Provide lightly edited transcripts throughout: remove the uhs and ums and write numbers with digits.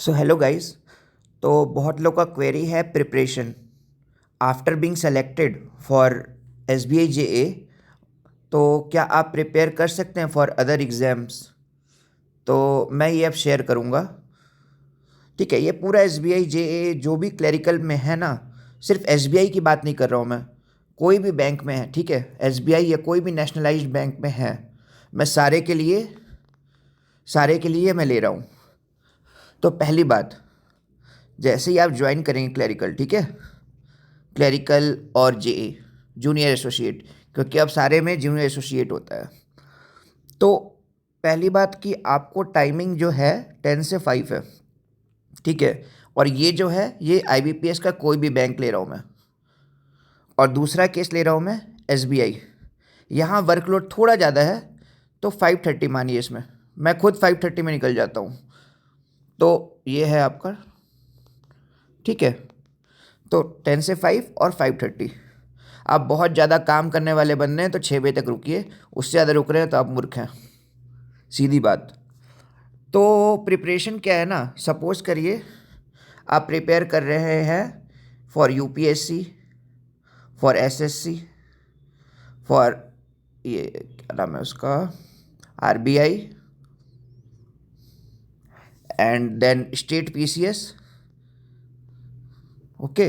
So hello guys. तो बहुत लोग का क्वेरी है preparation after being selected for S B I J A. तो क्या आप प्रिपेयर कर सकते हैं फॉर अदर एग्ज़ाम्स? तो मैं ये अब शेयर करूँगा। ठीक है, ये पूरा एस बी आई जे ए जो भी क्लरिकल में है ना, सिर्फ एस बी आई की बात नहीं कर रहा हूँ मैं, कोई भी बैंक में है, ठीक है, एस बी आई या कोई भी नेशनलाइज्ड बैंक में है, मैं सारे के लिए मैं ले रहा हूँ। तो पहली बात, जैसे ही आप ज्वाइन करेंगे क्लरिकल, ठीक है, क्लरिकल और जेए जूनियर एसोसिएट, क्योंकि अब सारे में जूनियर एसोसिएट होता है। तो पहली बात कि आपको टाइमिंग जो है 10 से 5 है, ठीक है। और ये जो है ये आईबीपीएस का कोई भी बैंक ले रहा हूँ मैं, और दूसरा केस ले रहा हूँ मैं एसबीआई। यहाँ वर्कलोड थोड़ा ज़्यादा है, तो 5:30 मानिए इसमें, मैं खुद 5:30 में निकल जाता हूँ। तो ये है आपका, ठीक है। तो 10 से 5 और 5:30। आप बहुत ज़्यादा काम करने वाले बंदे हैं तो 6 बजे तक रुकिए, उससे ज़्यादा रुक रहे हैं तो आप मूर्ख हैं, सीधी बात। तो प्रिपरेशन क्या है ना, सपोज़ करिए आप प्रिपेयर कर रहे हैं for UPSC, for SSC, for ये क्या नाम है उसका, RBI, and then state PCS. Okay,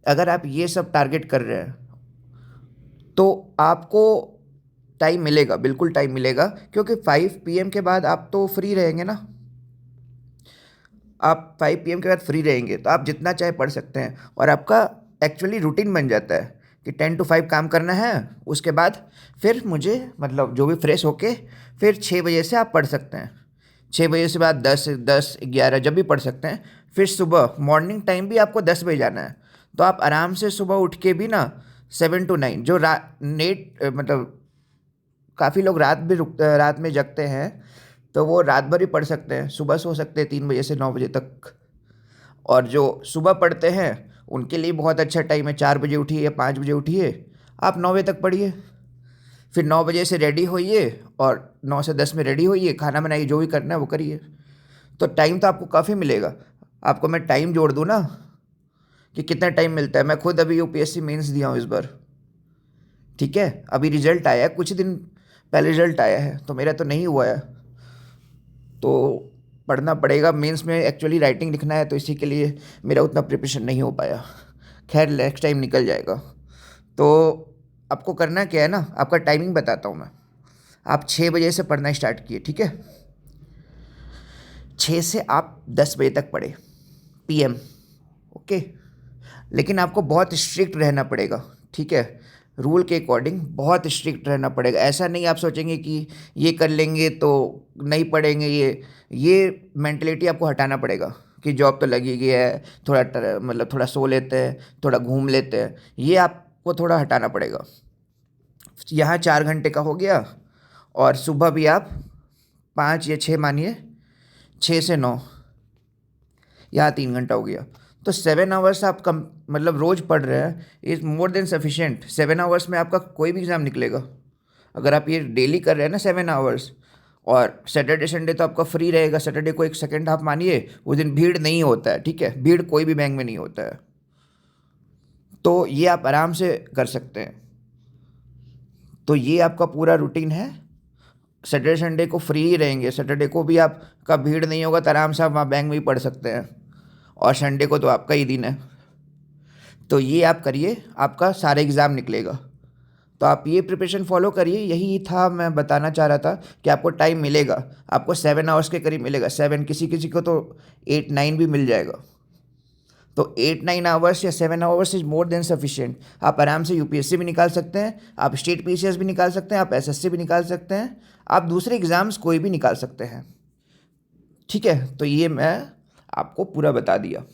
अगर आप ये सब टारगेट कर रहे हैं तो आपको टाइम मिलेगा, बिल्कुल टाइम मिलेगा, क्योंकि 5 PM के बाद आप तो फ्री रहेंगे ना। आप 5 PM के बाद फ्री रहेंगे तो आप जितना चाहे पढ़ सकते हैं, और आपका एक्चुअली रूटीन बन जाता है कि 10 to 5 काम करना है, उसके बाद फिर मुझे मतलब जो भी फ्रेश होके फिर 6 बजे से आप पढ़ सकते हैं। 6 बजे से बाद 10, 10, 11 जब भी पढ़ सकते हैं। फिर सुबह मॉर्निंग टाइम भी आपको 10 बजे जाना है, तो आप आराम से सुबह उठ के भी ना 7 to 9 जो नेट मतलब काफ़ी लोग रात में जगते हैं, तो वो रात भर भी पढ़ सकते हैं, सुबह सो सकते हैं 3 बजे से 9 बजे तक। और जो सुबह पढ़ते हैं उनके लिए बहुत अच्छा टाइम है, 4 बजे उठिए या 5 बजे उठिए, आप 9 बजे तक पढ़िए। फिर 9 बजे से रेडी होइए और 9 से 10 में रेडी होइए, खाना बनाइए, जो भी करना है वो करिए। तो टाइम तो आपको काफ़ी मिलेगा। आपको मैं टाइम जोड़ दूँ ना कि कितना टाइम मिलता है, मैं खुद अभी यूपीएससी मेंस दिया हूँ इस बार, ठीक है। अभी रिजल्ट आया है, कुछ दिन पहले रिजल्ट आया है, तो मेरा तो नहीं हुआ है, तो पढ़ना पड़ेगा। मेंस में एक्चुअली राइटिंग लिखना है, तो इसी के लिए मेरा उतना प्रिपरेशन नहीं हो पाया। खैर नेक्स्ट टाइम निकल जाएगा। तो आपको करना क्या है ना, आपका टाइमिंग बताता हूँ मैं। आप 6 बजे से पढ़ना स्टार्ट किए, ठीक है, 6 से आप 10 बजे तक पढ़े पीएम, ओके। लेकिन आपको बहुत स्ट्रिक्ट रहना पड़ेगा, ठीक है, रूल के अकॉर्डिंग बहुत स्ट्रिक्ट रहना पड़ेगा। ऐसा नहीं आप सोचेंगे कि ये कर लेंगे तो नहीं पढ़ेंगे, ये मेंटलिटी आपको हटाना पड़ेगा कि जॉब तो लगी गई है, थोड़ा मतलब थोड़ा सो लेते हैं, थोड़ा घूम लेते हैं, ये आपको थोड़ा हटाना पड़ेगा। यहाँ 4 घंटे का हो गया, और सुबह भी आप 5 या 6 मानिए, 6 से 9, यहाँ 3 घंटा हो गया। तो 7 आवर्स आप कम मतलब रोज़ पढ़ रहे हैं, is more than sufficient. 7 hours में आपका कोई भी एग्ज़ाम निकलेगा, अगर आप ये डेली कर रहे हैं ना 7 आवर्स। और सैटरडे संडे तो आपका फ्री रहेगा, सैटरडे को एक सेकेंड हाफ मानिए, उस दिन भीड़ नहीं होता है, ठीक है, भीड़ कोई भी बैंक में नहीं होता है। तो ये आप आराम से कर सकते हैं। तो ये आपका पूरा रूटीन है। सैटरडे संडे को फ्री ही रहेंगे, सैटरडे को भी आपका भीड़ नहीं होगा, तो आराम से आप वहाँ बैंक में भी पढ़ सकते हैं, और संडे को तो आपका ही दिन है। तो ये आप करिए, आपका सारा एग्ज़ाम निकलेगा। तो आप ये प्रिपरेशन फॉलो करिए, यही था मैं बताना चाह रहा था कि आपको टाइम मिलेगा, आपको 7 आवर्स के करीब मिलेगा। 7, किसी किसी को तो 8, 9 भी मिल जाएगा। तो 8, 9 आवर्स या 7 hours is more than sufficient. आप आराम से यूपीएससी भी निकाल सकते हैं, आप स्टेट पीसीएस भी निकाल सकते हैं, आप एसएससी भी निकाल सकते हैं, आप दूसरे एग्ज़ाम्स कोई भी निकाल सकते हैं, ठीक है। तो ये मैं आपको पूरा बता दिया।